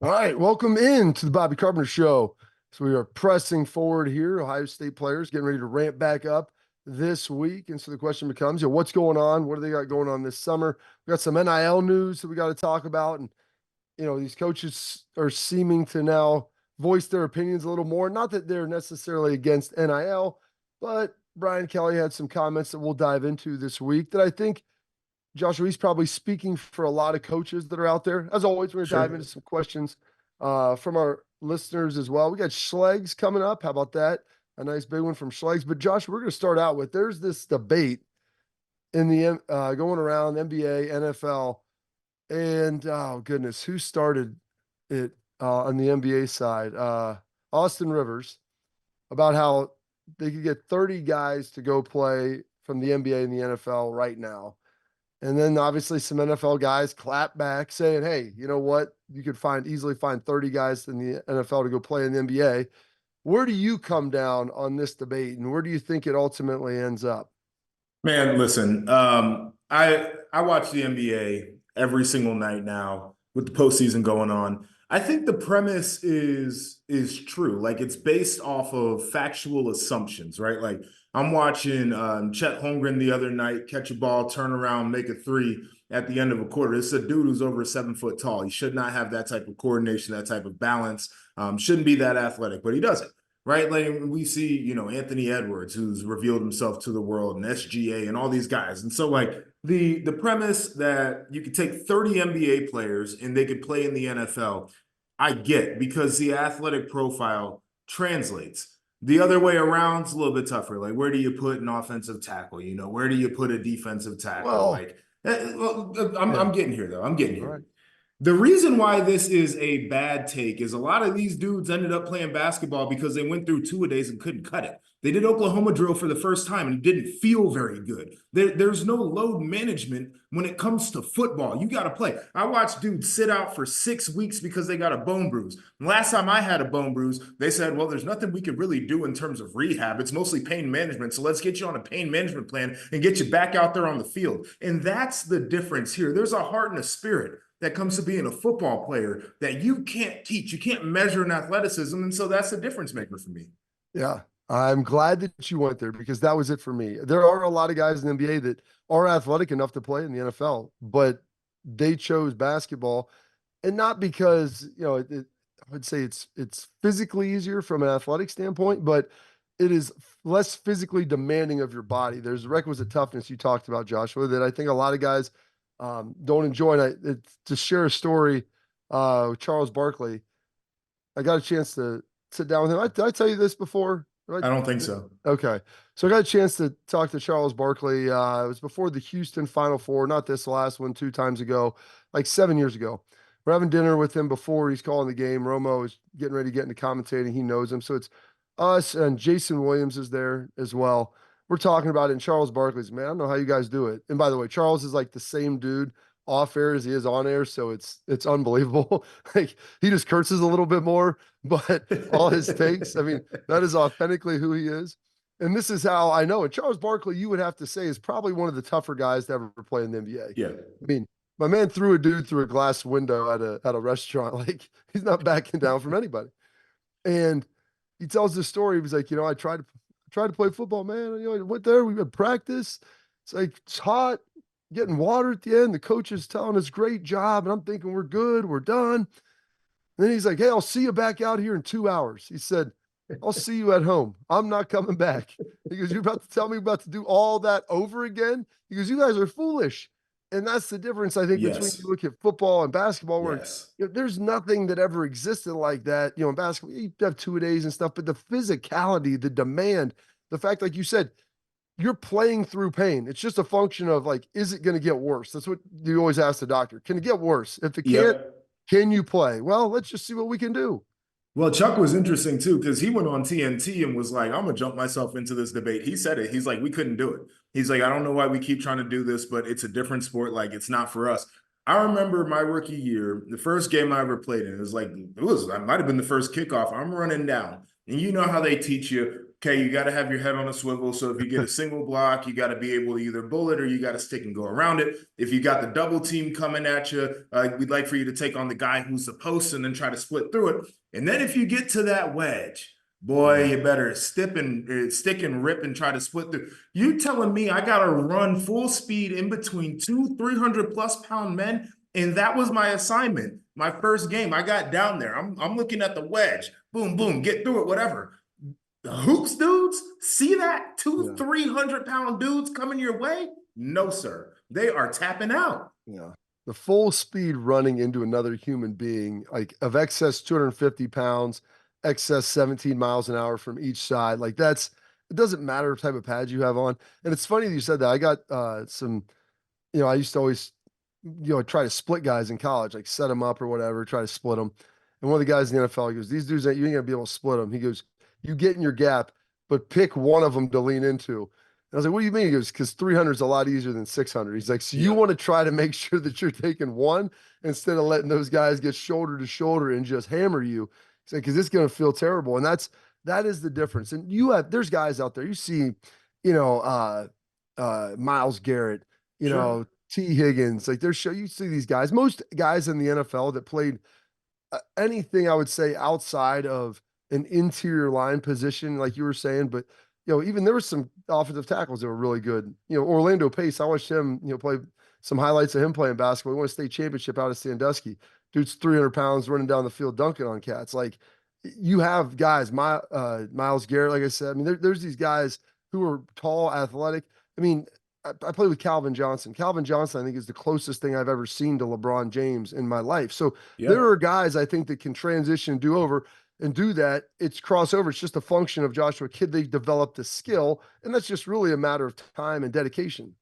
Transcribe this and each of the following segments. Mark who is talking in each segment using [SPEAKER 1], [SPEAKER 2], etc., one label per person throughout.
[SPEAKER 1] All right, welcome in to the Bobby Carpenter Show. So we are pressing forward here. Ohio State players getting ready to ramp back up this week, and so the question becomes, what's going on? What do they got going on this summer? We got some NIL news that we got to talk about, and these coaches are seeming to now voice their opinions a little more. Not that they're necessarily against NIL, but Brian Kelly had some comments that we'll dive into this week that I think Joshua, he's probably speaking for a lot of coaches that are out there. As always, we're going to dive into
[SPEAKER 2] Sure.
[SPEAKER 1] some questions from our listeners as well. We got Schlegs coming up. How about that? A nice big one from Schlegs. But Josh, we're going to start out with there's this debate in the going around NBA, NFL, and oh goodness, who started it on the NBA side? Austin Rivers, about how they could get 30 guys to go play from the NBA and the NFL right now. And then obviously some NFL guys clap back saying, hey, you know what? You could easily find 30 guys in the NFL to go play in the NBA. Where do you come down on this debate, and where do you think it ultimately ends up?
[SPEAKER 2] Man, listen, I watch the NBA every single night now with the postseason going on. I think the premise is true. Like it's based off of factual assumptions, right? Like I'm watching Chet Holmgren the other night catch a ball, turn around, make a three at the end of a quarter. It's a dude who's over 7 foot tall. He should not have that type of coordination, that type of balance. Shouldn't be that athletic, but he does it. Right, like we see, Anthony Edwards, who's revealed himself to the world, and SGA, and all these guys, and so like the premise that you could take 30 NBA players and they could play in the NFL, I get because the athletic profile translates. The other way around is a little bit tougher. Like, where do you put an offensive tackle? Where do you put a defensive tackle?
[SPEAKER 1] Well,
[SPEAKER 2] Like, I'm,
[SPEAKER 1] yeah.
[SPEAKER 2] I'm getting here though. I'm getting
[SPEAKER 1] All
[SPEAKER 2] here.
[SPEAKER 1] right.
[SPEAKER 2] The reason why this is a bad take is a lot of these dudes ended up playing basketball because they went through two-a-days and couldn't cut it. They did Oklahoma drill for the first time and it didn't feel very good. There's no load management when it comes to football. You got to play. I watched dudes sit out for 6 weeks because they got a bone bruise. And last time I had a bone bruise, they said, well, there's nothing we could really do in terms of rehab. It's mostly pain management. So let's get you on a pain management plan and get you back out there on the field. And that's the difference here. There's a heart and a spirit that comes to being a football player that you can't teach. You can't measure in athleticism. And so that's the difference maker for me.
[SPEAKER 1] Yeah. I'm glad that you went there because that was it for me. There are a lot of guys in the NBA that are athletic enough to play in the NFL, but they chose basketball, and not because, I would say it's physically easier from an athletic standpoint, but it is less physically demanding of your body. There's requisite toughness you talked about, Joshua, that I think a lot of guys don't enjoy. And to share a story with Charles Barkley, I got a chance to sit down with him. Did I tell you this before?
[SPEAKER 2] I don't think so.
[SPEAKER 1] Okay. So I got a chance to talk to Charles Barkley. It was before the Houston Final Four, not this last one, 2 times ago, like 7 years ago. We're having dinner with him before he's calling the game. Romo is getting ready to get into commentating. He knows him. So it's us, and Jason Williams is there as well. We're talking about it, and Charles Barkley's, man, I don't know how you guys do it. And by the way, Charles is like the same dude off air as he is on air. So it's unbelievable. Like he just curses a little bit more, but all his takes, I mean, that is authentically who he is. And this is how I know it. Charles Barkley, you would have to say, is probably one of the tougher guys to ever play in the NBA.
[SPEAKER 2] Yeah.
[SPEAKER 1] I mean, my man threw a dude through a glass window at a restaurant. Like he's not backing down from anybody. And he tells this story. He was like, I tried to play football, man. I went there. We had practice. It's like it's hot, getting water at the end. The coach is telling us great job, and I'm thinking we're good, we're done. And then he's like, hey, I'll see you back out here in 2 hours. He said, I'll see you at home. I'm not coming back. He goes, you're about to tell me about to do all that over again? He goes, you guys are foolish. And that's the difference, I think, between you
[SPEAKER 2] Yes.
[SPEAKER 1] look at football and basketball, where
[SPEAKER 2] Yes.
[SPEAKER 1] there's nothing that ever existed like that. In basketball, you have 2 days and stuff, but the physicality, the demand, the fact, like you said, you're playing through pain. It's just a function of like, is it going to get worse? That's what you always ask the doctor. Can it get worse? If it can't,
[SPEAKER 2] Yep.
[SPEAKER 1] can you play? Well, let's just see what we can do.
[SPEAKER 2] Well, Chuck was interesting too because he went on TNT and was like, I'm gonna jump myself into this debate. He said it. He's like, we couldn't do it. He's like, I don't know why we keep trying to do this, but it's a different sport. Like, it's not for us. I remember my rookie year, the first game I ever played in, it might have been the first kickoff. I'm running down. And you know how they teach you Okay, you got to have your head on a swivel. So if you get a single block, you got to be able to either bullet or you got to stick and go around it. If you got the double team coming at you, we'd like for you to take on the guy who's the post and then try to split through it. And then if you get to that wedge, boy, you better stick and rip and try to split through. You telling me I got to run full speed in between two 300+ pound men? And that was my assignment. My first game, I got down there. I'm looking at the wedge. Boom, boom, get through it, whatever. The hoops dudes, see that? Two 300-pound dudes coming your way? No, sir. They are tapping out.
[SPEAKER 1] Yeah. The full speed running into another human being, like of excess 250 pounds, excess 17 miles an hour from each side. Like it doesn't matter what type of pads you have on. And it's funny that you said that. I got I used to always, try to split guys in college, like set them up or whatever, try to split them. And one of the guys in the NFL, he goes, these dudes, you ain't gonna be able to split them. He goes, you get in your gap, but pick one of them to lean into. And I was like, what do you mean? He goes, because 300 is a lot easier than 600. He's like, so you want to try to make sure that you're taking one instead of letting those guys get shoulder to shoulder and just hammer you. He's like, because it's going to feel terrible. And that is the difference. And there's guys out there, you see, Myles Garrett, T. Higgins, like you see these guys, most guys in the NFL that played anything I would say outside of an interior line position, like you were saying, but even there were some offensive tackles that were really good. Orlando Pace, I watched him, play some highlights of him playing basketball. He won a state championship out of Sandusky. Dude's 300 pounds running down the field, dunking on cats. Like you have guys, Myles Garrett, like I said, I mean, there's these guys who are tall, athletic. I mean, I played with Calvin Johnson. Calvin Johnson, I think, is the closest thing I've ever seen to LeBron James in my life. So there are guys I think that can transition, do over, and do that. It's crossover. It's just a function of Joshua Kidd. They developed the skill, and that's just really a matter of time and dedication.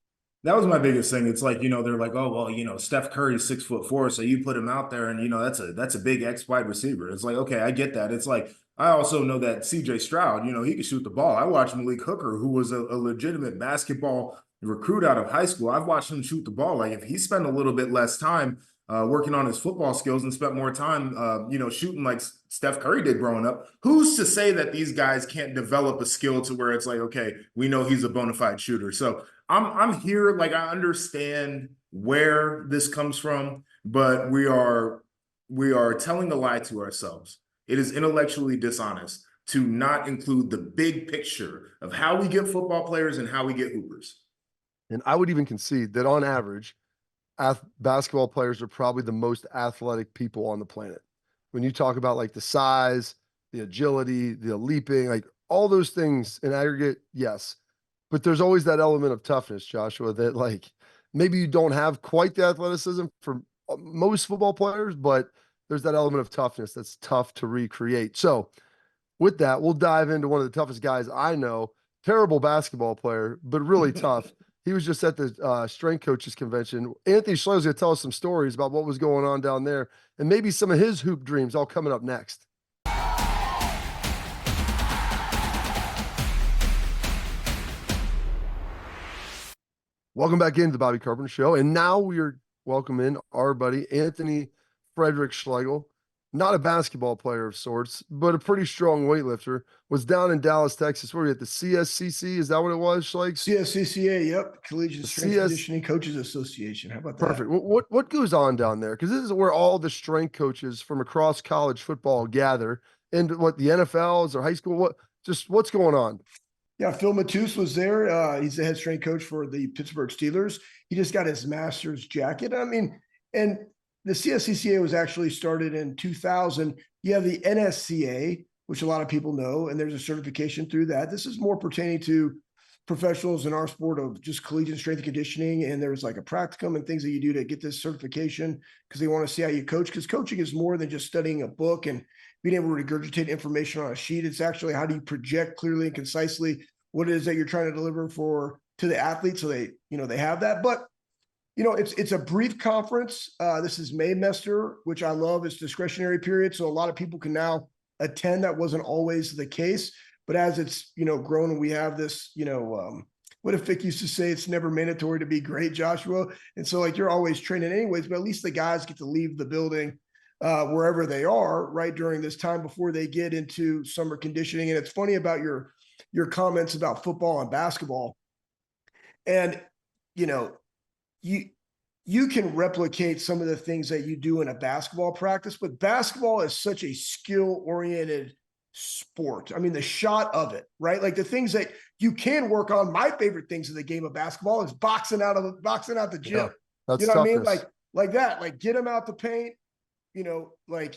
[SPEAKER 2] That was my biggest thing. It's like, they're like, oh, well, Steph Curry's 6'4", so you put him out there and, that's a big X wide receiver. It's like, okay, I get that. It's like, I also know that CJ Stroud, he can shoot the ball. I watched Malik Hooker, who was a legitimate basketball recruit out of high school. I've watched him shoot the ball. Like if he spent a little bit less time working on his football skills and spent more time, shooting like Steph Curry did growing up, who's to say that these guys can't develop a skill to where it's like, okay, we know he's a bona fide shooter. So I'm here, like I understand where this comes from, but we are telling a lie to ourselves. It is intellectually dishonest to not include the big picture of how we get football players and how we get hoopers.
[SPEAKER 1] And I would even concede that on average, basketball players are probably the most athletic people on the planet. When you talk about like the size, the agility, the leaping, like all those things in aggregate, yes. But there's always that element of toughness, Joshua, that like maybe you don't have quite the athleticism for most football players, but there's that element of toughness that's tough to recreate. So with that, we'll dive into one of the toughest guys I know, terrible basketball player, but really tough. He was just at the strength coaches convention. Anthony Schlegs is going to tell us some stories about what was going on down there and maybe some of his hoop dreams all coming up next. Welcome back into the Bobby Carpenter Show. And now we are welcoming our buddy, Anthony Frederick Schlegel, not a basketball player of sorts, but a pretty strong weightlifter, was down in Dallas, Texas. Where are you at the CSCC? Is that what it was, Schlegs?
[SPEAKER 3] CSCCA, yep. Collegiate Strength Conditioning Coaches Association. How about that?
[SPEAKER 1] Perfect. What goes on down there? Because this is where all the strength coaches from across college football gather. And what the NFLs or high school, what's going on?
[SPEAKER 3] Yeah, Phil Matus was there. He's the head strength coach for the Pittsburgh Steelers. He just got his master's jacket. I mean, and the CSCCA was actually started in 2000. You have the NSCA, which a lot of people know, and there's a certification through that. This is more pertaining to professionals in our sport of just collegiate strength and conditioning. And there's like a practicum and things that you do to get this certification because they want to see how you coach. Because coaching is more than just studying a book and being able to regurgitate information on a sheet. It's actually how do you project clearly and concisely what it is that you're trying to deliver to the athletes so they have that. But it's a brief conference. This is Maymester, which I love. It's discretionary period, so a lot of people can now attend. That wasn't always the case, but as it's grown and we have this, what if Vic used to say, it's never mandatory to be great, Joshua. And so like you're always training anyways, but at least the guys get to leave the building wherever they are right during this time before they get into summer conditioning. And it's funny about your your comments about football and basketball. And, you know, you can replicate some of the things that you do in a basketball practice, but basketball is such a skill-oriented sport. I mean, the shot of it, right? Like the things that you can work on. My favorite things in the game of basketball is boxing out the gym.
[SPEAKER 1] Yeah, that's
[SPEAKER 3] You know what I mean?
[SPEAKER 1] toughness.
[SPEAKER 3] Like that, like get them out the paint, like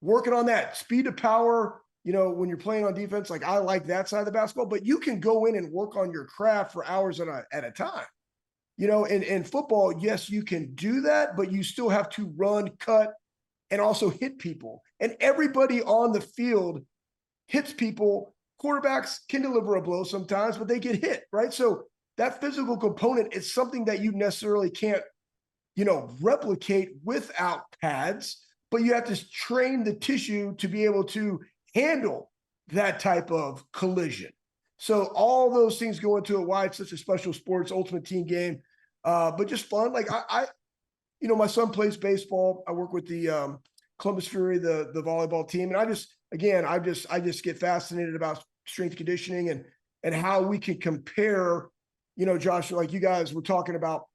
[SPEAKER 3] working on that speed to power, when you're playing on defense. Like I like that side of the basketball, but you can go in and work on your craft for hours at a time. In football, yes, you can do that, but you still have to run, cut, and also hit people. And everybody on the field hits people. Quarterbacks can deliver a blow sometimes, but they get hit, right? So that physical component is something that you necessarily can't, replicate without pads, but you have to train the tissue to be able to handle that type of collision. So all those things go into it, why it's such a special sports, ultimate team game, but just fun. Like I my son plays baseball. I work with the Columbus Fury, the volleyball team, and I just get fascinated about strength conditioning and how we can compare. Josh, like you guys were talking about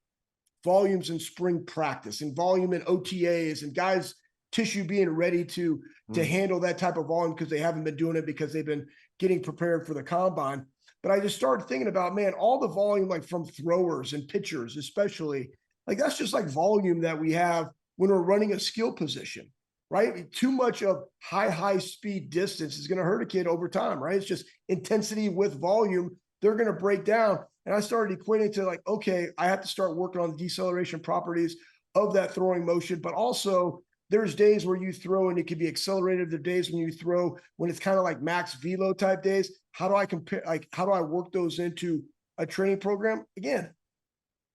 [SPEAKER 3] volumes in spring practice and volume in OTAs and guys' tissue being ready to handle that type of volume because they haven't been doing it because they've been getting prepared for the combine. But I just started thinking about, man, all the volume, like from throwers and pitchers, especially, like that's just like volume that we have when we're running a skill position, right? Too much of high speed distance is going to hurt a kid over time, right? It's just intensity with volume. They're going to break down. And I started equating to like, okay, I have to start working on the deceleration properties of that throwing motion, but also there's days where you throw and it can be accelerated. There are days when you throw when it's kind of like max velo type days. How do I compare? Like, how do I work those into a training program? Again,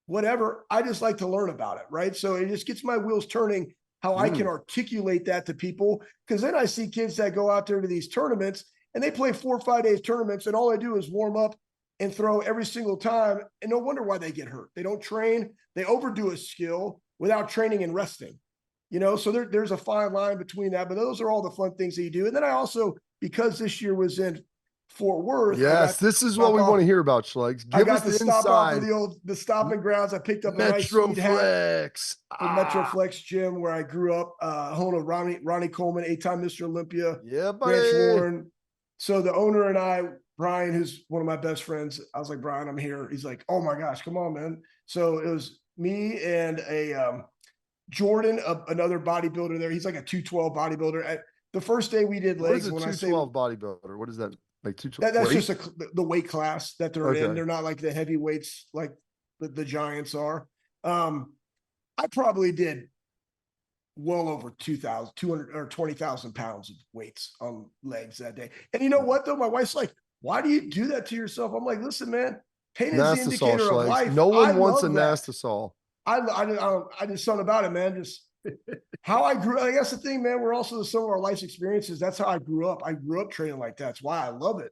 [SPEAKER 3] whatever. I just like to learn about it, right? So it just gets my wheels turning how I can articulate that to people. Because then I see kids that go out there to these tournaments and they play 4 or 5 days tournaments, and all they do is warm up and throw every single time. And no wonder why they get hurt. They don't train. They overdo a skill without training and resting. So there's a fine line between that, but those are all the fun things that you do. And then I also, because this year was in Fort Worth.
[SPEAKER 1] Yes, this is what we want to hear about, Schlegs. Give us the inside.
[SPEAKER 3] The stomping grounds. I picked up a nice
[SPEAKER 1] Metro
[SPEAKER 3] sweet hat
[SPEAKER 1] Flex.
[SPEAKER 3] from Metro Flex Gym where I grew up. Home of Ronnie Coleman, 8-time Mr. Olympia.
[SPEAKER 1] Yeah, buddy.
[SPEAKER 3] Branch Warren. So the owner and I, Brian, who's one of my best friends, I was like, Brian, I'm here. He's like, oh my gosh, come on, man. So it was me and a Jordan, another bodybuilder there. He's like a 212 bodybuilder. The first day we did legs.
[SPEAKER 1] What is a 212 bodybuilder? What is that? Like 212?
[SPEAKER 3] That's just the weight class that they're in. They're not like the heavyweights like the giants are. I probably did well over 2,200 or 20,000 pounds of weights on legs that day. And you know what though? My wife's like, why do you do that to yourself? I'm like, listen, man, pain is the indicator of life.
[SPEAKER 1] No one wants a Nastasol.
[SPEAKER 3] I did something about it, man. Just how I grew. I guess the thing, man, we're also some of our life's experiences. That's how I grew up. I grew up training like that. That's why I love it,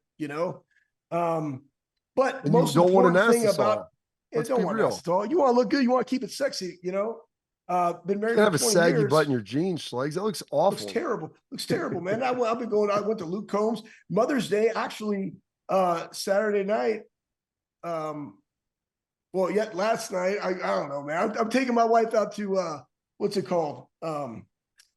[SPEAKER 3] But the most important thing about it, don't want Nastasol. You want to look good. You want to keep it sexy, Been married for 20 years. Have a saggy
[SPEAKER 1] butt in your jeans, Schlegs. That looks awful.
[SPEAKER 3] Looks terrible, man. I went to Luke Combs. Mother's Day, actually, Saturday night. Well, yet last night, I don't know, man. I'm taking my wife out to what's it called?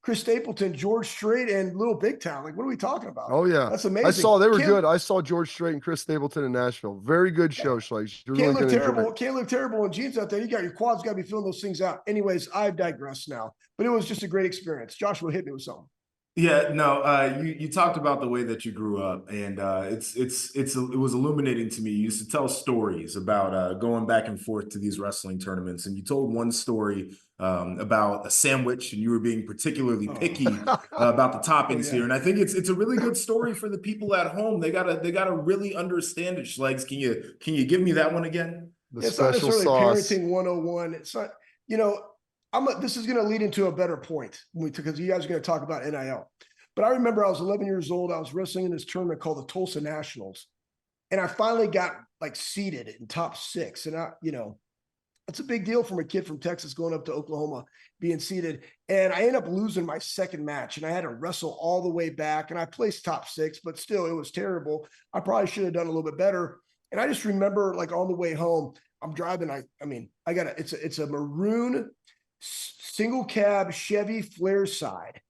[SPEAKER 3] Chris Stapleton, George Strait, and Little Big Town. Like, what are we talking about?
[SPEAKER 1] Oh yeah,
[SPEAKER 3] that's amazing.
[SPEAKER 1] I saw they were good. I saw George Strait and Chris Stapleton in Nashville. Very good show, Schlegs.
[SPEAKER 3] Can't look terrible in jeans out there. You got your quads, got to be filling those things out. Anyways, I digress now. But it was just a great experience. Joshua hit me with something.
[SPEAKER 2] Yeah, no, you talked about the way that you grew up, and it was illuminating to me. You used to tell stories about going back and forth to these wrestling tournaments, and you told one story about a sandwich, and you were being particularly picky about the toppings here. And I think it's a really good story for the people at home. They gotta really understand it. Schlegs, can you give me that one again?
[SPEAKER 3] It's not necessarily parenting 101. It's not, this is going to lead into a better point because you guys are going to talk about NIL. But I remember I was 11 years old. I was wrestling in this tournament called the Tulsa Nationals. And I finally got like seated in top 6. And That's a big deal from a kid from Texas going up to Oklahoma, being seeded. And I ended up losing my second match, and I had to wrestle all the way back. And I placed top 6, but still, it was terrible. I probably should have done a little bit better. And I just remember, like, on the way home, I'm driving. I got it's a maroon single cab Chevy Flare side,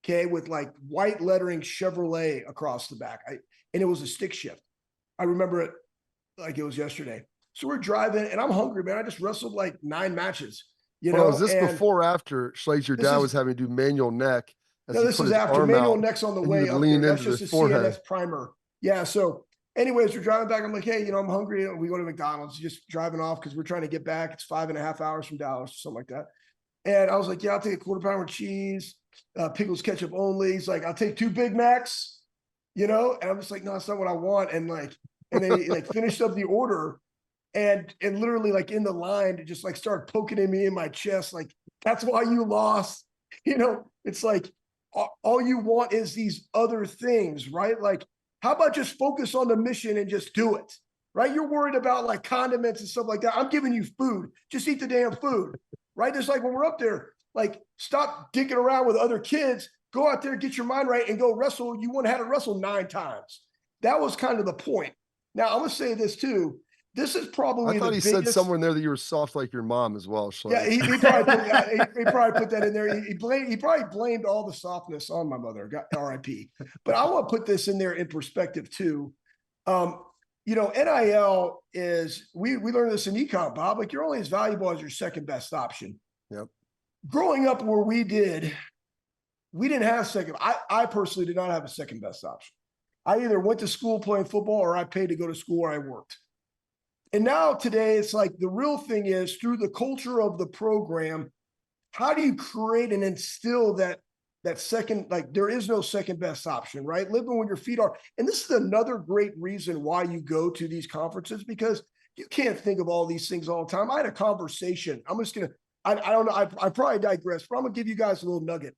[SPEAKER 3] okay, with like white lettering Chevrolet across the back. And it was a stick shift. I remember it like it was yesterday. So we're driving, and I'm hungry, man. I just wrestled like 9 matches, you know.
[SPEAKER 1] Is this
[SPEAKER 3] and
[SPEAKER 1] before or after Schlegs, your dad was having to do manual neck as
[SPEAKER 3] no,
[SPEAKER 1] he
[SPEAKER 3] this
[SPEAKER 1] put
[SPEAKER 3] is
[SPEAKER 1] his
[SPEAKER 3] after.
[SPEAKER 1] arm
[SPEAKER 3] Manual
[SPEAKER 1] out
[SPEAKER 3] neck's on the
[SPEAKER 1] and you
[SPEAKER 3] way
[SPEAKER 1] would
[SPEAKER 3] up
[SPEAKER 1] lean
[SPEAKER 3] there. That's
[SPEAKER 1] into
[SPEAKER 3] just
[SPEAKER 1] the
[SPEAKER 3] a
[SPEAKER 1] forehead.
[SPEAKER 3] CNS primer. Yeah. So, anyways, we're driving back. I'm like, hey, I'm hungry. We go to McDonald's, just driving off because we're trying to get back. It's 5.5 hours from Dallas or something like that. And I was like, yeah, I'll take a quarter pounder with cheese, pickles, ketchup only. He's like, I'll take 2 Big Macs, And I'm just like, no, that's not what I want. And they like finished up the order, and literally like in the line, it just like started poking at me in my chest. Like, that's why you lost. It's like all you want is these other things, right? Like, how about just focus on the mission and just do it, right? You're worried about like condiments and stuff like that. I'm giving you food. Just eat the damn food, right? Just like when we're up there, like, stop dicking around with other kids. Go out there, get your mind right, and go wrestle. You want to have to wrestle 9 times. That was kind of the point. Now, I'm going to say this too. This is probably
[SPEAKER 1] I thought
[SPEAKER 3] the
[SPEAKER 1] he
[SPEAKER 3] biggest.
[SPEAKER 1] said somewhere in there that you were soft like your mom as well, Schlegs.
[SPEAKER 3] Yeah, he probably put that. He probably put that in there. He probably blamed all the softness on my mother. R.I.P. But I want to put this in there in perspective too. NIL is, we learned this in econ, Bob. Like, you're only as valuable as your second best option.
[SPEAKER 1] Yep.
[SPEAKER 3] Growing up where we didn't have second. I personally did not have a second best option. I either went to school playing football or I paid to go to school where I worked. And now today, it's like the real thing is through the culture of the program, how do you create and instill that second, like, there is no second best option, right? Living where your feet are. And this is another great reason why you go to these conferences, because you can't think of all these things all the time. I had a conversation. I'm just going to, I don't know. I probably digress, but I'm going to give you guys a little nugget.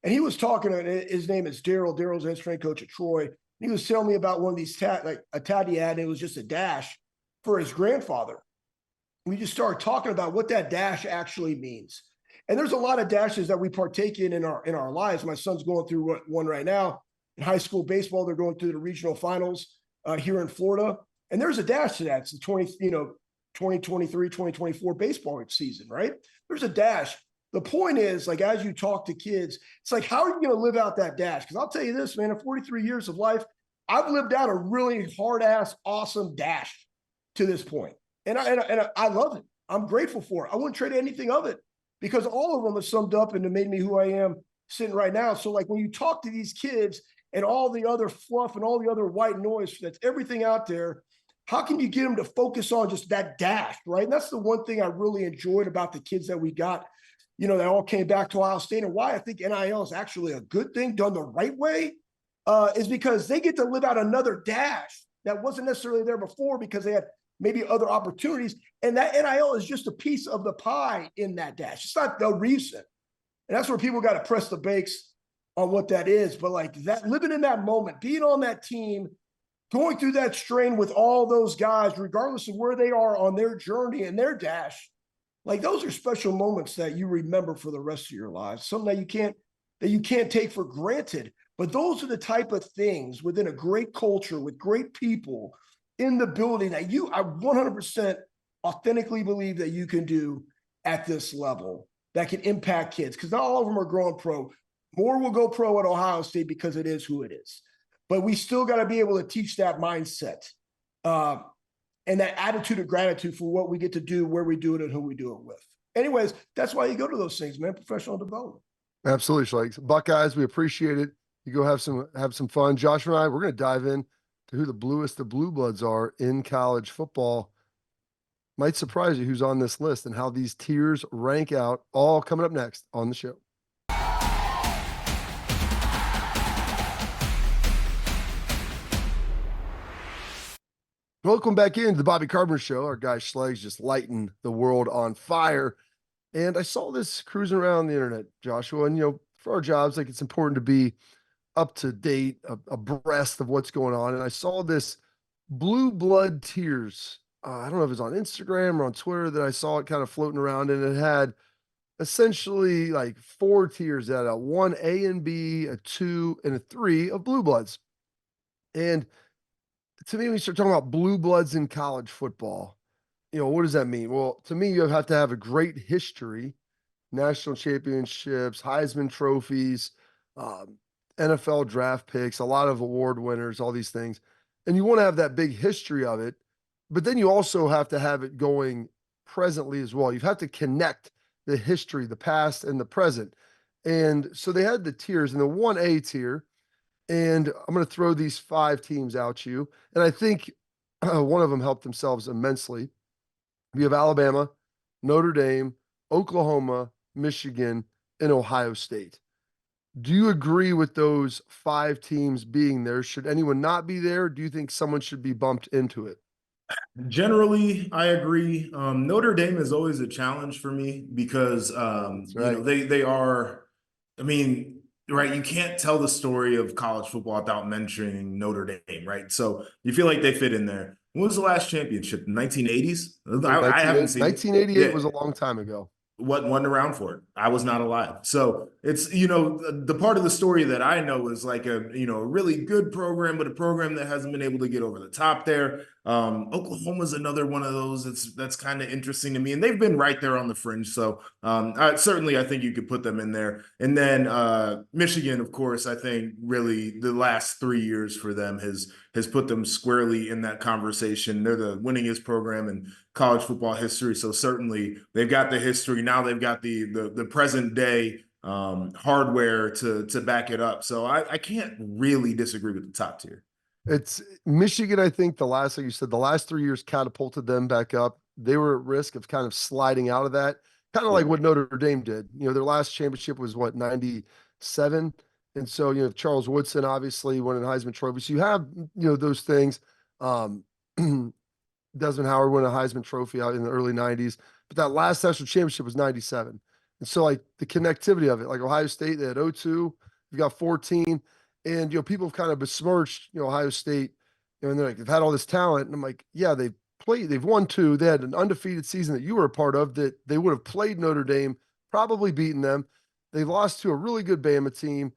[SPEAKER 3] And he was talking, his name is Daryl. Daryl's the strength coach at Troy. He was telling me about one of these like a tat he had, and it was just a dash for his grandfather. We just started talking about what that dash actually means. And there's a lot of dashes that we partake in our lives. My son's going through one right now in high school baseball. They're going through the regional finals here in Florida. And there's a dash to that. It's the 2023, 2024 baseball season, right? There's a dash. The point is, like, as you talk to kids, it's like, how are you going to live out that dash? Because I'll tell you this, man, in 43 years of life, I've lived out a really hard-ass, awesome dash to this point. And I love it. I'm grateful for it. I wouldn't trade anything of it, because all of them have summed up and made me who I am sitting right now. So, like, when you talk to these kids and all the other fluff and all the other white noise, that's everything out there, how can you get them to focus on just that dash, right? And that's the one thing I really enjoyed about the kids that we got, that all came back to Ohio State, and why I think NIL is actually a good thing done the right way is because they get to live out another dash that wasn't necessarily there before because they had maybe other opportunities. And that NIL is just a piece of the pie in that dash. It's not the reason. And that's where people got to press the brakes on what that is. But like that, living in that moment, being on that team, going through that strain with all those guys, regardless of where they are on their journey and their dash, like, those are special moments that you remember for the rest of your lives, something that you can't take for granted. But those are the type of things within a great culture with great people in the building that I 100% authentically believe that you can do at this level that can impact kids, because not all of them are growing pro. More will go pro at Ohio State because it is who it is. But we still got to be able to teach that mindset and that attitude of gratitude for what we get to do, where we do it, and who we do it with. Anyways, that's why you go to those things, man. Professional development. Absolutely,
[SPEAKER 1] Schlegs. Buckeyes, we appreciate it. You go have some fun. Josh and I, we're going to dive in to who the blue bloods are in college football. Might surprise you who's on this list and how these tiers rank out, all coming up next on the show. Welcome back into the Bobby Carpenter Show. Our guy Schlegs just lighting the world on fire. And I saw this cruising around the internet, Joshua. And, for our jobs, like, it's important to be up to date, abreast of what's going on. And I saw this blue blood tiers I don't know if it was on Instagram or on Twitter that I saw it kind of floating around, and it had essentially like four tiers. It had a 1A and B, a 2, and a 3 of blue bloods. And to me, when you start talking about blue bloods in college football, what does that mean? Well, to me, you have to have a great history, national championships, Heisman trophies, um, NFL draft picks, a lot of award winners, all these things. And you want to have that big history of it, but then you also have to have it going presently as well. You have to connect the history, the past, and the present. And so they had the tiers, and the 1A tier, and I'm going to throw these five teams out to you. And I think one of them helped themselves immensely. We have Alabama, Notre Dame, Oklahoma, Michigan, and Ohio State. Do you agree with those five teams being there? Should anyone not be there? Do you think someone should be bumped into it?
[SPEAKER 2] Generally, I agree. Notre Dame is always a challenge for me because
[SPEAKER 1] That's right.
[SPEAKER 2] they are. I mean, right? You can't tell the story of college football without mentioning Notre Dame, right? So you feel like they fit in there. When was the last championship? 1980s? I haven't seen it.
[SPEAKER 1] 1988
[SPEAKER 2] Yeah,
[SPEAKER 1] was a long time ago.
[SPEAKER 2] wasn't around for it. I was not alive. So it's, the part of the story that I know is like a really good program, but a program that hasn't been able to get over the top there. Oklahoma's another one of those that's kind of interesting to me. And they've been right there on the fringe. So certainly I think you could put them in there. And then Michigan, of course, I think really the last 3 years for them has put them squarely in that conversation. They're the winningest program in college football history. So certainly they've got the history. Now they've got the present day hardware to back it up. So I can't really disagree with the top tier.
[SPEAKER 1] It's Michigan, I think like you said, the last 3 years catapulted them back up. They were at risk of kind of sliding out of that, kind of like
[SPEAKER 2] Yeah.
[SPEAKER 1] what Notre Dame did. Their last championship was what, 97? And so, Charles Woodson obviously won an Heisman Trophy. So you have, those things. Um, Desmond Howard won a Heisman Trophy out in the early 90s, but that last national championship was 97. And so, like, the connectivity of it, like Ohio State, they had 02, you've got 14, and, people have kind of besmirched, Ohio State, and they're like, they've had all this talent. And I'm like, yeah, they've won two. They had an undefeated season that you were a part of that they would have played Notre Dame, probably beaten them. They lost to a really good Bama team.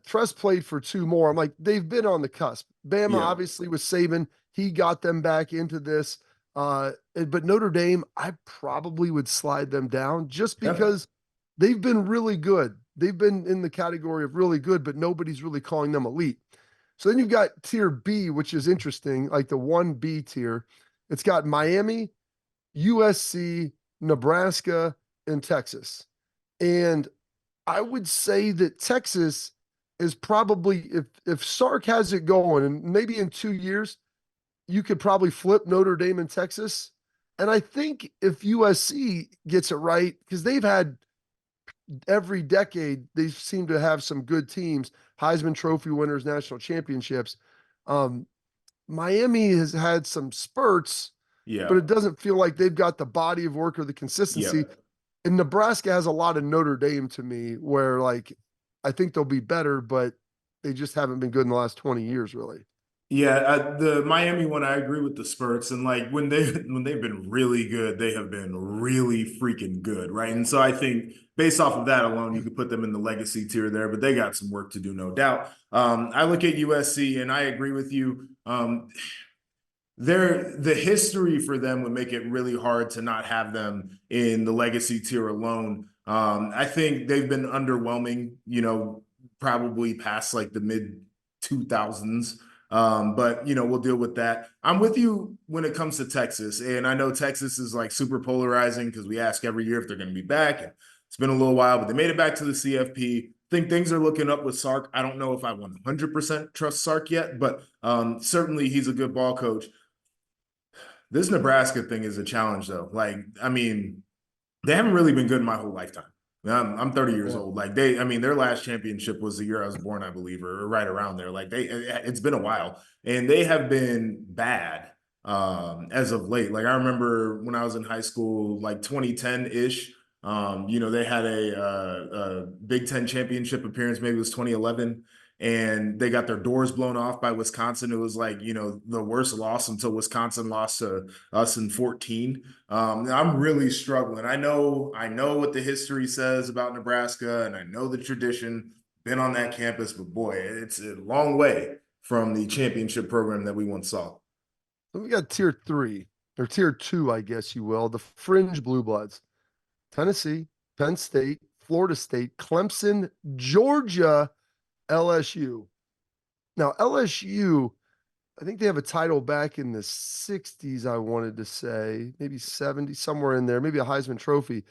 [SPEAKER 1] Tress played for two more. I'm like, they've been on the cusp. Bama
[SPEAKER 2] Yeah.
[SPEAKER 1] obviously was Saban. He got them back into this. But Notre Dame, I probably would slide them down just
[SPEAKER 2] Yeah.
[SPEAKER 1] because they've been really good. They've been in the category of really good, but nobody's really calling them elite. So then you've got tier B, which is interesting, like the 1B tier. It's got Miami, USC, Nebraska, and Texas. And I would say that Texas is probably, if Sark has it going, and maybe in 2 years, you could probably flip Notre Dame and Texas. And I think if USC gets it right, because they've had every decade, they seem to have some good teams, Heisman Trophy winners, national championships. Um, Miami has had some spurts, but
[SPEAKER 2] Yeah.
[SPEAKER 1] it doesn't feel like they've got the body of work or the
[SPEAKER 2] Yeah.
[SPEAKER 1] consistency. And Nebraska has a lot of Notre Dame to me, where like I think they'll be better, but they just haven't been good in the last 20 years, really.
[SPEAKER 2] Yeah, the Miami one, I agree with the spurts, and like when they've been really good, they have been really freaking good, right? And so I think based off of that alone, you could put them in the legacy tier there, but they got some work to do, no doubt. I look at USC, and I agree with you. The history for them would make it really hard to not have them in the legacy tier alone. I think they've been underwhelming, probably past like the mid 2000s. But we'll deal with that. I'm with you when it comes to Texas, and I know Texas is like super polarizing because we ask every year if they're going to be back. And it's been a little while, but they made it back to the CFP. Think things are looking up with Sark. I don't know if I 100% trust Sark yet, but certainly he's a good ball coach. This Nebraska thing is a challenge, though. Like, I mean, they haven't really been good my whole lifetime. I'm 30 years
[SPEAKER 1] Yeah.
[SPEAKER 2] old. Like I mean, their last championship was the year I was born, I believe, or right around there. Like it's been a while, and they have been bad as of late. Like I remember when I was in high school, like 2010 ish. They had a Big Ten championship appearance. Maybe it was 2011, and they got their doors blown off by Wisconsin. It was like, the worst loss until Wisconsin lost to us in 14. I'm really struggling. I know what the history says about Nebraska, and I know the tradition, been on that campus, but boy, it's a long way from the championship program that we once saw.
[SPEAKER 1] So we got tier 3 or tier 2, I guess you will, the fringe blue bloods. Tennessee, Penn State, Florida State, Clemson, Georgia, LSU. Now, LSU, I think they have a title back in the 60s, I wanted to say, maybe 70, somewhere in there, maybe a Heisman Trophy.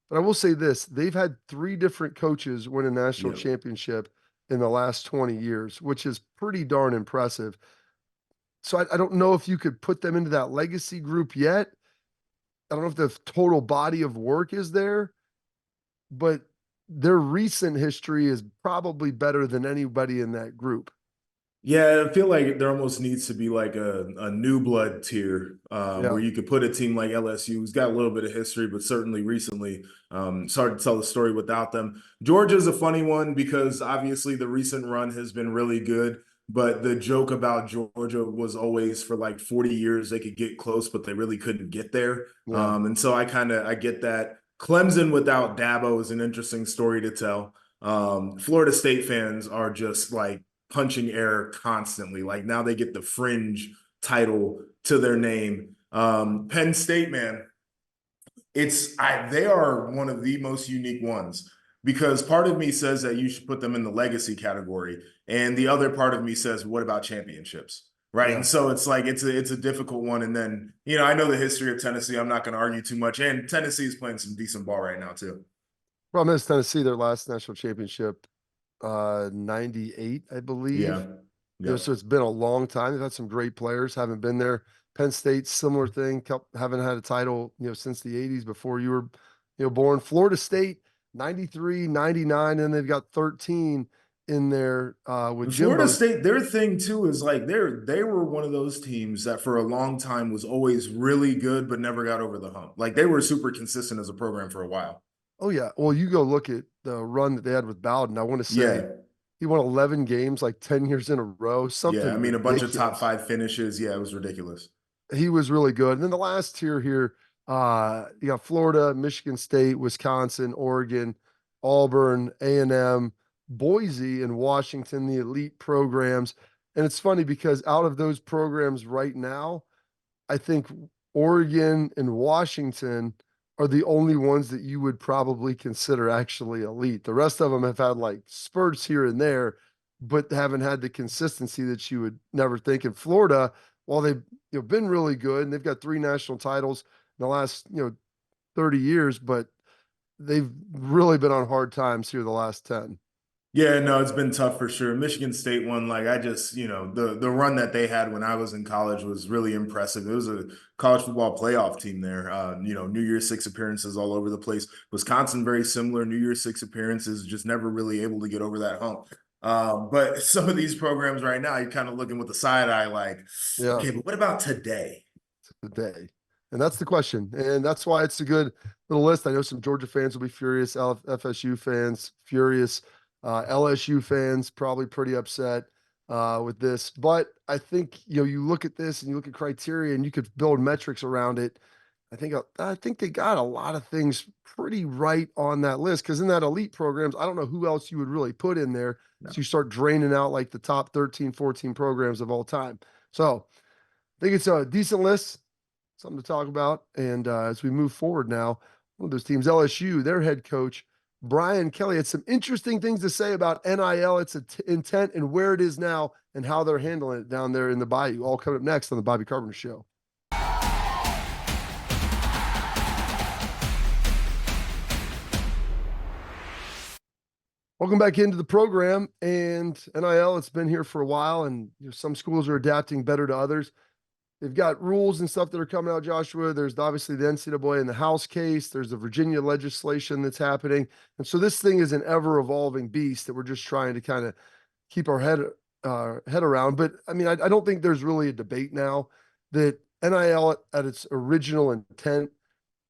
[SPEAKER 1] But I will say this, they've had 3 different coaches win a national
[SPEAKER 2] Yeah.
[SPEAKER 1] championship in the last 20 years, which is pretty darn impressive. So I don't know if you could put them into that legacy group yet. I don't know if the total body of work is there, but their recent history is probably better than anybody in that group.
[SPEAKER 2] Yeah, I feel like there almost needs to be like a new blood tier
[SPEAKER 1] Yeah.
[SPEAKER 2] where you could put a team like LSU, who's got a little bit of history, but certainly recently, it's hard to tell the story without them. Georgia's a funny one because obviously the recent run has been really good, but the joke about Georgia was always for like 40 years they could get close, but they really couldn't get there.
[SPEAKER 1] Yeah.
[SPEAKER 2] And so I get that. Clemson without Dabo is an interesting story to tell. Florida State fans are just like punching air constantly. Like now they get the fringe title to their name. Penn State, man, they are one of the most unique ones because part of me says that you should put them in the legacy category, and the other part of me says, what about championships? Right.
[SPEAKER 1] Yeah.
[SPEAKER 2] And so it's like it's a difficult one. And then, I know the history of Tennessee. I'm not going to argue too much. And Tennessee is playing some decent ball right now, too.
[SPEAKER 1] Problem is Tennessee, their last national championship, 98, I believe.
[SPEAKER 2] Yeah. Yeah.
[SPEAKER 1] So it's been a long time. They've had some great players, haven't been there. Penn State, similar thing, haven't had a title, since the 80s before you were, born. Florida State, 93, 99, and they've got 13 in there with
[SPEAKER 2] Florida
[SPEAKER 1] Jimbo.
[SPEAKER 2] State, their thing too is like they were one of those teams that for a long time was always really good but never got over the hump. Like they were super consistent as a program for a while.
[SPEAKER 1] Oh yeah. Well, you go look at the run that they had with Bowden. I want to say
[SPEAKER 2] Yeah.
[SPEAKER 1] he won 11 games like 10 years in a row. Something
[SPEAKER 2] Yeah, I mean a bunch of top
[SPEAKER 1] ridiculous.
[SPEAKER 2] 5 finishes. Yeah, it was ridiculous.
[SPEAKER 1] He was really good. And then the last tier here, you got Florida, Michigan State, Wisconsin, Oregon, Auburn, A&M, Boise, and Washington, the elite programs. And it's funny because out of those programs right now, I think Oregon and Washington are the only ones that you would probably consider actually elite. The rest of them have had like spurts here and there, but haven't had the consistency that you would never think. In Florida, while they've been really good and they've got 3 national titles in the last 30 years, but they've really been on hard times here the last 10.
[SPEAKER 2] Yeah, no, it's been tough for sure. Michigan State one, like I just, the run that they had when I was in college was really impressive. It was a college football playoff team there. New Year's Six appearances all over the place. Wisconsin, very similar. New Year's Six appearances, just never really able to get over that hump. But some of these programs right now, you're kind of looking with a side eye, like,
[SPEAKER 1] Yeah.
[SPEAKER 2] okay, but what about today?
[SPEAKER 1] Today. And that's the question. And that's why it's a good little list. I know some Georgia fans will be furious, FSU fans furious, LSU fans probably pretty upset with this. But I think, you look at this and you look at criteria and you could build metrics around it. I think they got a lot of things pretty right on that list because in that elite programs, I don't know who else you would really put in there.
[SPEAKER 2] No.
[SPEAKER 1] So you start draining out like the top 13, 14 programs of all time. So I think it's a decent list, something to talk about. And as we move forward now, one of those teams, LSU, their head coach, Brian Kelly, had some interesting things to say about NIL, its intent and where it is now and how they're handling it down there in the Bayou. All coming up next on the Bobby Carpenter Show. Welcome back into the program. And NIL, it's been here for a while, and some schools are adapting better to others. They've got rules and stuff that are coming out, Joshua. There's obviously the NCAA and the House case. There's the Virginia legislation that's happening. And so this thing is an ever-evolving beast that we're just trying to kind of keep our head around. But, I mean, I don't think there's really a debate now that NIL at its original intent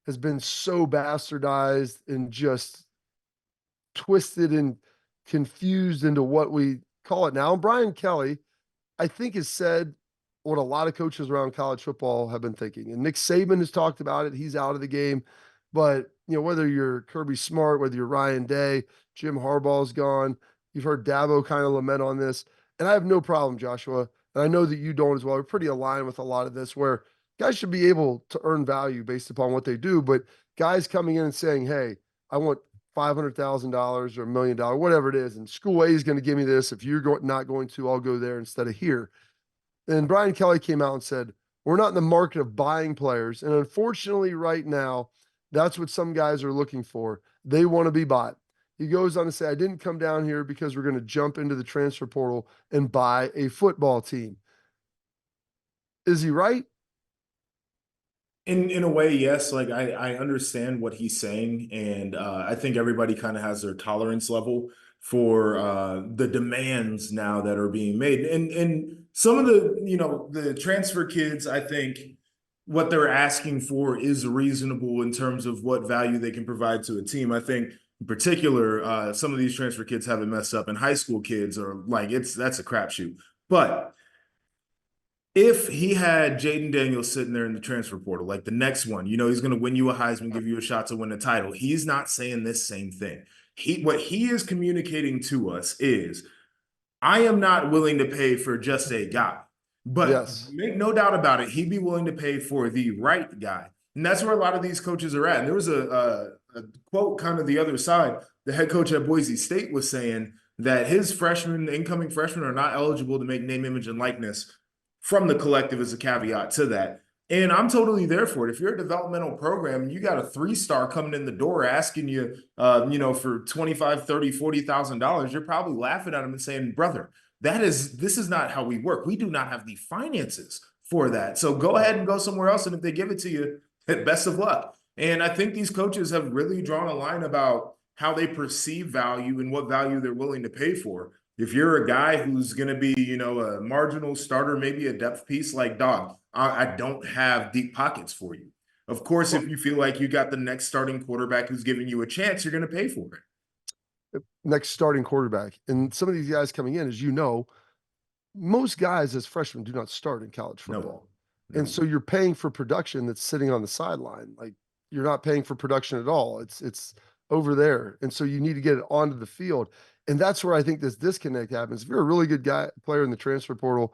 [SPEAKER 1] has been so bastardized and just twisted and confused into what we call it now. And Brian Kelly, I think, has said what a lot of coaches around college football have been thinking. And Nick Saban has talked about it. He's out of the game. But, whether you're Kirby Smart, whether you're Ryan Day, Jim Harbaugh's gone, you've heard Dabo kind of lament on this. And I have no problem, Joshua. And I know that you don't as well. We're pretty aligned with a lot of this where guys should be able to earn value based upon what they do. But guys coming in and saying, hey, I want $500,000 or $1 million, whatever it is, and school A is going to give me this. If you're not going to, I'll go there instead of here. And Brian Kelly came out and said, we're not in the market of buying players. And unfortunately, right now, that's what some guys are looking for. They want to be bought. He goes on to say, I didn't come down here because we're going to jump into the transfer portal and buy a football team. Is he right?
[SPEAKER 2] In a way, yes. Like I understand what he's saying, and I think everybody kind of has their tolerance level for the demands now that are being made. And some of the transfer kids, I think what they're asking for is reasonable in terms of what value they can provide to a team. I think in particular, some of these transfer kids haven't messed up, and high school kids are like that's a crapshoot. But if he had Jaden Daniels sitting there in the transfer portal, like the next one, he's going to win you a Heisman, give you a shot to win a title. He's not saying this same thing. What he is communicating to us is, I am not willing to pay for just a guy, but
[SPEAKER 1] Yes.
[SPEAKER 2] make no doubt about it, he'd be willing to pay for the right guy. And that's where a lot of these coaches are at. And there was a quote kind of the other side. The head coach at Boise State was saying that his incoming freshmen are not eligible to make name, image, and likeness from the collective as a caveat to that. And I'm totally there for it. If you're a developmental program and you got a 3-star coming in the door asking you, for $25,000, $30,000, $40,000, you're probably laughing at him and saying, brother, this is not how we work. We do not have the finances for that. So go ahead and go somewhere else. And if they give it to you, best of luck. And I think these coaches have really drawn a line about how they perceive value and what value they're willing to pay for. If you're a guy who's going to be, a marginal starter, maybe a depth piece, like, dog, I don't have deep pockets for you. Of course, if you feel like you got the next starting quarterback who's giving you a chance, you're going to pay for it.
[SPEAKER 1] Next starting quarterback. And some of these guys coming in, as you know, most guys as freshmen do not start in college football.
[SPEAKER 2] No.
[SPEAKER 1] And so you're paying for production that's sitting on the sideline. Like, you're not paying for production at all. It's over there. And so you need to get it onto the field. And that's where I think this disconnect happens. If you're a really good player in the transfer portal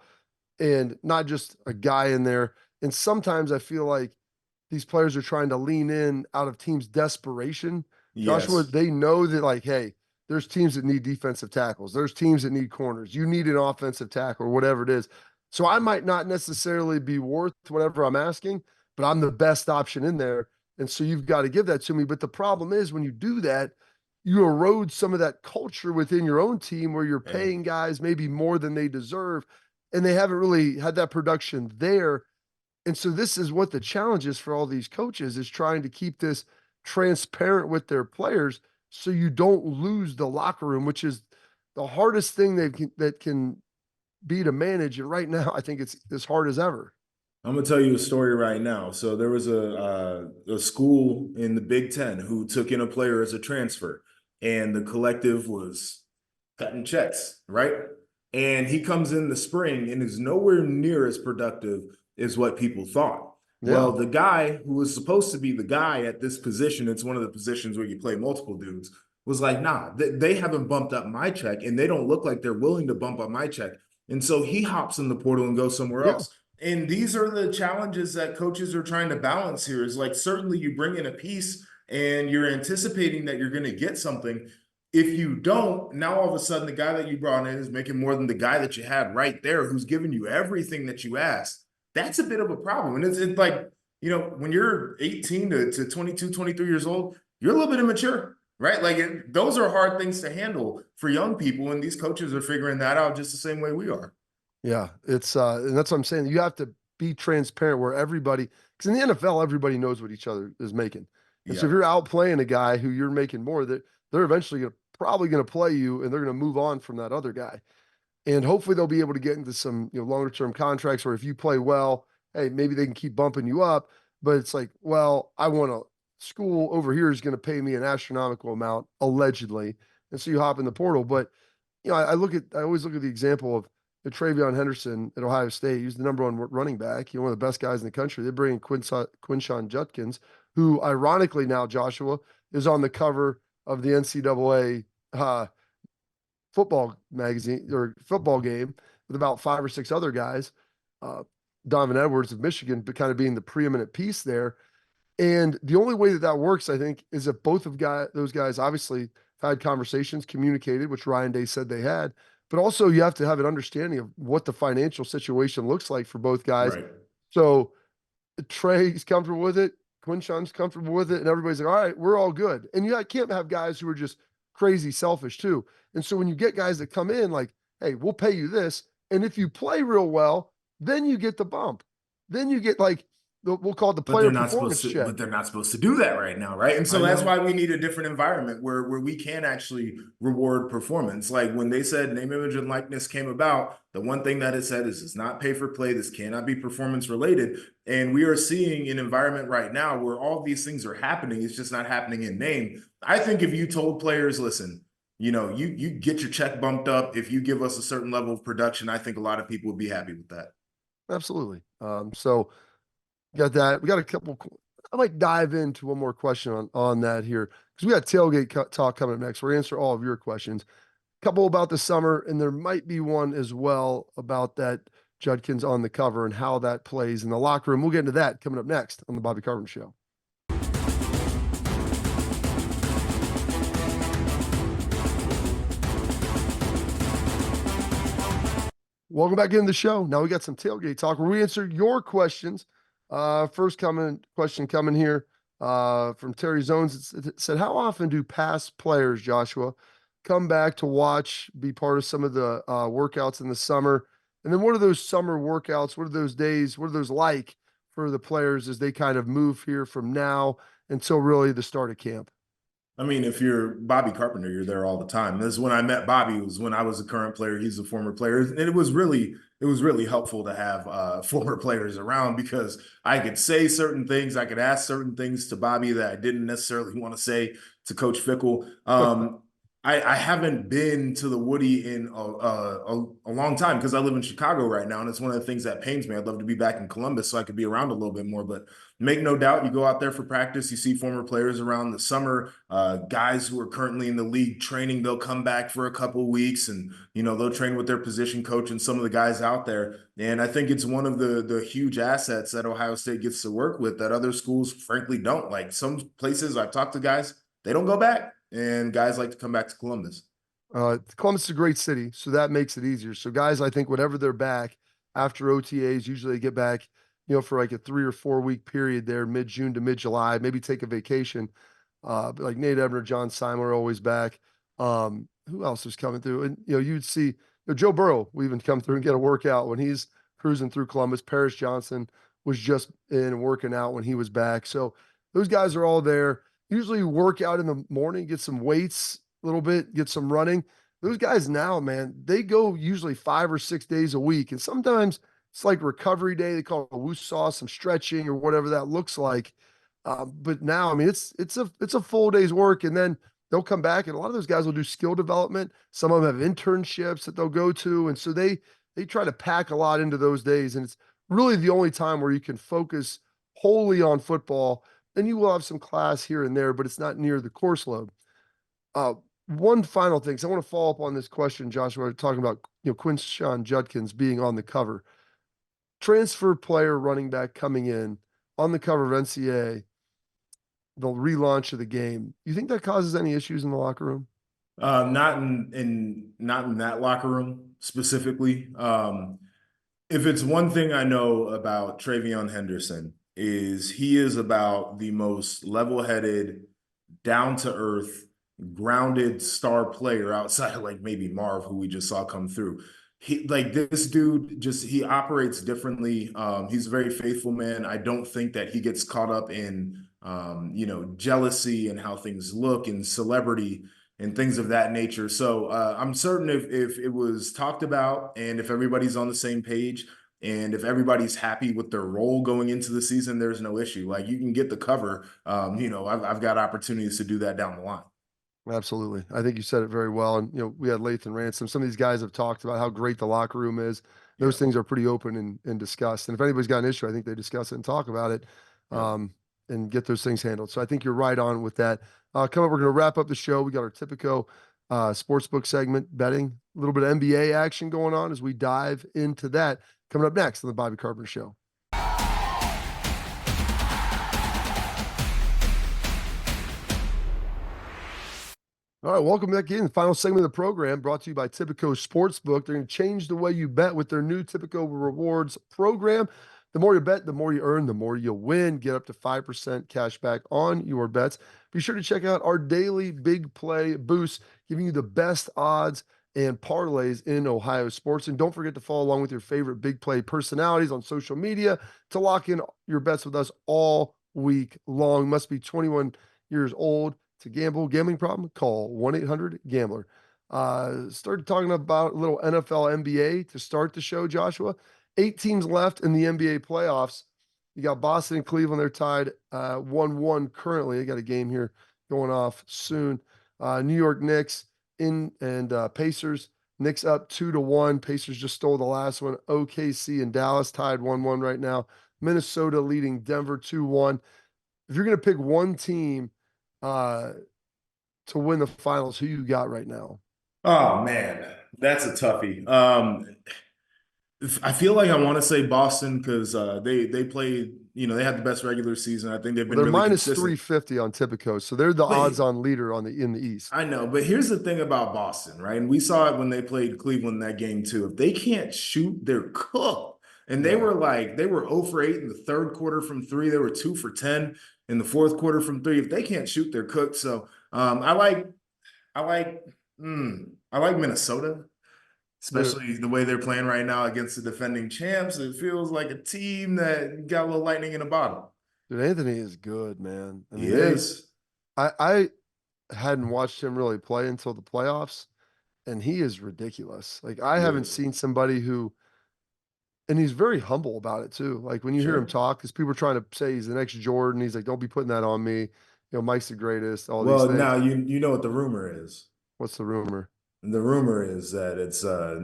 [SPEAKER 1] and not just a guy in there, and sometimes I feel like these players are trying to lean in out of teams' desperation.
[SPEAKER 2] Yes.
[SPEAKER 1] Joshua, they know that, like, hey, there's teams that need defensive tackles. There's teams that need corners. You need an offensive tackle or whatever it is. So I might not necessarily be worth whatever I'm asking, but I'm the best option in there. And so you've got to give that to me. But the problem is when you do that, you erode some of that culture within your own team where you're paying guys maybe more than they deserve, and they haven't really had that production there. And so this is what the challenge is for all these coaches, is trying to keep this transparent with their players so you don't lose the locker room, which is the hardest thing that can be to manage. And right now, I think it's as hard as ever.
[SPEAKER 2] I'm gonna tell you a story right now. So there was a school in the Big Ten who took in a player as a transfer, and the collective was cutting checks, right? And he comes in the spring and is nowhere near as productive as what people thought.
[SPEAKER 1] Yeah.
[SPEAKER 2] Well, the guy who was supposed to be the guy at this position, it's one of the positions where you play multiple dudes, was like, nah, they haven't bumped up my check, and they don't look like they're willing to bump up my check. And so he hops in the portal and goes somewhere else. And these are the challenges that coaches are trying to balance here. Is like, certainly you bring in a piece and you're anticipating that you're going to get something. If you don't, now all of a sudden the guy that you brought in is making more than the guy that you had right there, who's giving you everything that you asked. That's a bit of a problem. And it's like, when you're 18 to 22, 23 years old, you're a little bit immature, right? Like, those are hard things to handle for young people. And these coaches are figuring that out just the same way we are.
[SPEAKER 1] Yeah, it's and that's what I'm saying. You have to be transparent where everybody, because in the NFL, everybody knows what each other is making. And so if you're outplaying a guy who you're making more, that they're eventually probably going to play you, and they're going to move on from that other guy. And hopefully they'll be able to get into some longer term contracts where if you play well, hey, maybe they can keep bumping you up. But it's like, well, I want a school over here is going to pay me an astronomical amount, allegedly. And so you hop in the portal. But I always look at the example of the Travion Henderson at Ohio State. He's the number one running back, one of the best guys in the country. They bring in Quinshon Judkins, who ironically now, Joshua, is on the cover of the NCAA football magazine or football game with about 5 or 6 other guys. Uh, Donovan Edwards of Michigan, but kind of being the preeminent piece there. And the only way that that works, I think, is if both of those guys obviously had conversations, communicated, which Ryan Day said they had, but also you have to have an understanding of what the financial situation looks like for both guys.
[SPEAKER 2] Right.
[SPEAKER 1] So Trey's comfortable with it, Quinshon's comfortable with it, and everybody's like, all right, we're all good. And you can't have guys who are just crazy selfish too. And so when you get guys that come in like, hey, we'll pay you this, and if you play real well, then you get the bump. Then you get like we'll call it the
[SPEAKER 2] But they're
[SPEAKER 1] player
[SPEAKER 2] not supposed
[SPEAKER 1] performance
[SPEAKER 2] to.
[SPEAKER 1] check.
[SPEAKER 2] But they're not supposed to do that right now, right? And so
[SPEAKER 1] I
[SPEAKER 2] that's
[SPEAKER 1] know.
[SPEAKER 2] why we need a different environment where we can actually reward performance. Like when they said name, image, and likeness came about, the one thing that it said is it's not pay for play. This cannot be performance related. And we are seeing an environment right now where all these things are happening. It's just not happening in name. I think if you told players, listen, you get your check bumped up if you give us a certain level of production, I think a lot of people would be happy with that.
[SPEAKER 1] Absolutely. So got that. We got a couple. I might dive into one more question on that here because we got tailgate talk coming up next. We're gonna answer all of your questions. A couple about the summer, and there might be one as well about that Judkins on the cover and how that plays in the locker room. We'll get into that coming up next on the Bobby Carpenter Show. Welcome back into the show. Now we got some tailgate talk where we answer your questions. First question coming here from Terry Zones. It said, how often do past players, Joshua, come back to watch, be part of some of the workouts in the summer? And then what are those summer workouts? What are those days? What are those like for the players as they kind of move here from now until really the start of camp?
[SPEAKER 2] I mean, if you're Bobby Carpenter, you're there all the time. This is when I met Bobby. It was when I was a current player. He's a former player, and it was really helpful to have former players around because I could say certain things, I could ask certain things to Bobby that I didn't necessarily want to say to Coach Fickle. I haven't been to the Woody in a long time because I live in Chicago right now, and it's one of the things that pains me. I'd love to be back in Columbus so I could be around a little bit more, but make no doubt, you go out there for practice, you see former players around the summer, guys who are currently in the league training, they'll come back for a couple of weeks and, they'll train with their position coach and some of the guys out there. And I think it's one of the huge assets that Ohio State gets to work with that other schools frankly don't. Like some places I've talked to guys, they don't go back, and guys like to come back to Columbus.
[SPEAKER 1] Columbus is a great city, so that makes it easier. So guys, I think whenever they're back after OTAs, usually they get back, for like a 3 or 4 week period there, mid-June to mid-July, maybe take a vacation. But like Nate Ebner, John Simon are always back. Who else is coming through? And you'd see Joe Burrow will even come through and get a workout when he's cruising through Columbus. Paris Johnson was just in working out when he was back. So those guys are all there. Usually work out in the morning, get some weights a little bit, get some running. Those guys now, man, they go usually 5 or 6 days a week. And sometimes it's like recovery day. They call it a woo-saw, some stretching or whatever that looks like. But now, I mean, it's a full day's work, and then they'll come back, and a lot of those guys will do skill development. Some of them have internships that they'll go to, and so they try to pack a lot into those days. And it's really the only time where you can focus wholly on football. Then you will have some class here and there, but it's not near the course load. One final thing, so I want to follow up on this question, Joshua, talking about Quinshon Judkins being on the cover. Transfer player running back coming in on the cover of NCAA, the relaunch of the game. You think that causes any issues in the locker room?
[SPEAKER 2] Not in that locker room specifically. If it's one thing I know about Travion Henderson is he is about the most level-headed, down-to-earth, grounded star player outside of like maybe Marv, who we just saw come through. This dude he operates differently. He's a very faithful man. I don't think that he gets caught up in jealousy and how things look and celebrity and things of that nature. So I'm certain if it was talked about and if everybody's on the same page and if everybody's happy with their role going into the season, there's no issue. Like you can get the cover. I've got opportunities to do that down the line.
[SPEAKER 1] Absolutely. I think you said it very well. And, we had Lathan Ransom. Some of these guys have talked about how great the locker room is.
[SPEAKER 2] Yeah.
[SPEAKER 1] Those things are pretty open and discussed. And if anybody's got an issue, I think they discuss it and talk about it,
[SPEAKER 2] Yeah.
[SPEAKER 1] and get those things handled. So I think you're right on with that. Coming up, we're going to wrap up the show. We got our Tipico sportsbook segment, betting, a little bit of NBA action going on as we dive into that. Coming up next on the Bobby Carpenter Show. All right, welcome back in. The final segment of the program brought to you by Tipico Sportsbook. They're going to change the way you bet with their new Tipico Rewards program. The more you bet, the more you earn, the more you win. Get up to 5% cash back on your bets. Be sure to check out our daily big play boost, giving you the best odds and parlays in Ohio sports. And don't forget to follow along with your favorite big play personalities on social media to lock in your bets with us all week long. Must be 21 years old to gamble. Gambling problem? Call 1-800-GAMBLER. Started talking about a little NFL NBA to start the show, Joshua. 8 teams left in the NBA playoffs. You got Boston and Cleveland. They're tied 1-1 currently. They got a game here going off soon. New York Knicks and Pacers. Knicks up 2-1. Pacers just stole the last one. OKC and Dallas tied 1-1 right now. Minnesota leading Denver 2-1. If you're going to pick one team to win the finals, who you got right now?
[SPEAKER 2] Oh man, that's a toughie. I feel like I want to say Boston because they played, they had the best regular season. I think they've
[SPEAKER 1] Well,
[SPEAKER 2] been
[SPEAKER 1] they're
[SPEAKER 2] really
[SPEAKER 1] minus
[SPEAKER 2] consistent.
[SPEAKER 1] 350 on Tipico, so they're the
[SPEAKER 2] But
[SPEAKER 1] odds-on leader in the East.
[SPEAKER 2] I know, but here's the thing about Boston, right? And we saw it when they played Cleveland in that game too. If they can't shoot, they're cooked. And they
[SPEAKER 1] Yeah.
[SPEAKER 2] were 0 for 8 in the third quarter from three. They were 2 for 10 in the fourth quarter from three. If they can't shoot, they're cooked. So I like I like Minnesota,
[SPEAKER 1] Dude,
[SPEAKER 2] especially the way they're playing right now against the defending champs. It feels like a team that got a little lightning in a bottle.
[SPEAKER 1] Anthony is good, man. I
[SPEAKER 2] He
[SPEAKER 1] mean,
[SPEAKER 2] is.
[SPEAKER 1] I hadn't watched him really play until the playoffs, and he is ridiculous. Like I haven't
[SPEAKER 2] Good.
[SPEAKER 1] seen somebody who, and he's very humble about it too. Like when you hear him
[SPEAKER 2] Sure.
[SPEAKER 1] talk, because people are trying to say he's the next Jordan. He's like, don't be putting that on me. Mike's the greatest, all these
[SPEAKER 2] Well, now
[SPEAKER 1] things.
[SPEAKER 2] you know what the rumor is.
[SPEAKER 1] What's the rumor?
[SPEAKER 2] The rumor is that it's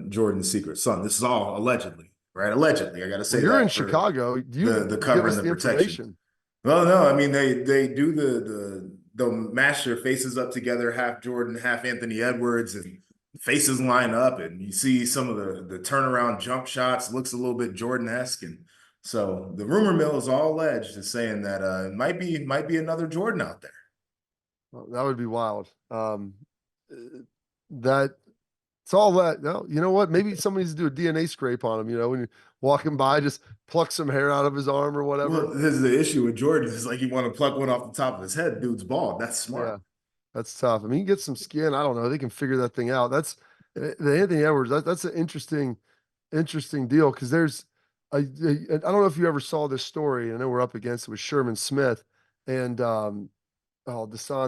[SPEAKER 2] Jordan's secret son. This is all allegedly, right? Allegedly. I got to
[SPEAKER 1] Well,
[SPEAKER 2] say
[SPEAKER 1] you're in
[SPEAKER 2] that for
[SPEAKER 1] Chicago. You
[SPEAKER 2] the
[SPEAKER 1] give
[SPEAKER 2] cover
[SPEAKER 1] us
[SPEAKER 2] and the
[SPEAKER 1] the
[SPEAKER 2] protection.
[SPEAKER 1] information.
[SPEAKER 2] Well, no, I mean they do they'll mash their faces up together, half Jordan, half Anthony Edwards, and faces line up, and you see some of the turnaround jump shots. Looks a little bit Jordan-esque, and so the rumor mill is all alleged is saying that it might be another Jordan out there.
[SPEAKER 1] Well, that would be wild. That it's all that. No, you know what? Maybe somebody needs to do a DNA scrape on him. When you're walking by, just pluck some hair out of his arm or whatever.
[SPEAKER 2] Well, this is the issue with Jordan is like you want to pluck one off the top of his head. Dude's bald. That's
[SPEAKER 1] Yeah,
[SPEAKER 2] smart.
[SPEAKER 1] that's tough. I mean, you get some skin. I don't know. They can figure that thing out. That's the Anthony Edwards. That's an interesting deal because there's I don't know if you ever saw this story. I know we're up against it with Sherman Smith and Desan,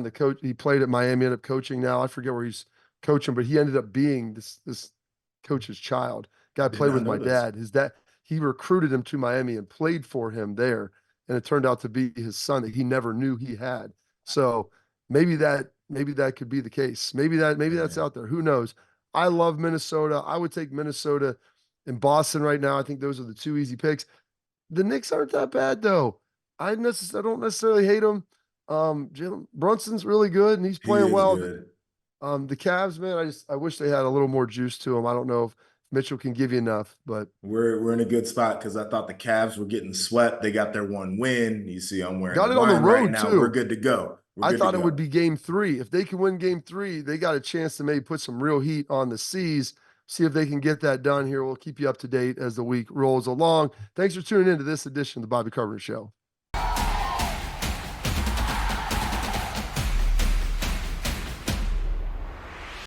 [SPEAKER 1] the coach. He played at Miami, ended up coaching now. I forget where he's coaching, but he ended up being this coach's child. Guy
[SPEAKER 2] Did
[SPEAKER 1] played
[SPEAKER 2] not
[SPEAKER 1] with
[SPEAKER 2] know
[SPEAKER 1] my
[SPEAKER 2] this.
[SPEAKER 1] dad. His dad, he recruited him to Miami and played for him there. And it turned out to be his son that he never knew he had. So maybe that could be the case. Maybe that's
[SPEAKER 2] Man.
[SPEAKER 1] out there. Who knows? I love Minnesota. I would take Minnesota and Boston right now. I think those are the two easy picks. The Knicks aren't that bad though. I don't necessarily hate them. Jalen Brunson's really good and he's
[SPEAKER 2] He
[SPEAKER 1] playing
[SPEAKER 2] is
[SPEAKER 1] well.
[SPEAKER 2] good.
[SPEAKER 1] The Cavs, man, I wish they had a little more juice to them. I don't know if Mitchell can give you enough, but
[SPEAKER 2] We're in a good spot because I thought the Cavs were getting swept. They got their one win. You see, I'm wearing the
[SPEAKER 1] got it on the
[SPEAKER 2] wine right
[SPEAKER 1] road
[SPEAKER 2] now. We're
[SPEAKER 1] too.
[SPEAKER 2] good to go. We're
[SPEAKER 1] I
[SPEAKER 2] good to
[SPEAKER 1] thought it would
[SPEAKER 2] go.
[SPEAKER 1] be game 3. If they can win game 3, they got a chance to maybe put some real heat on the C's. See if they can get that done here. We'll keep you up to date as the week rolls along. Thanks for tuning in to this edition of the Bobby Carpenter Show.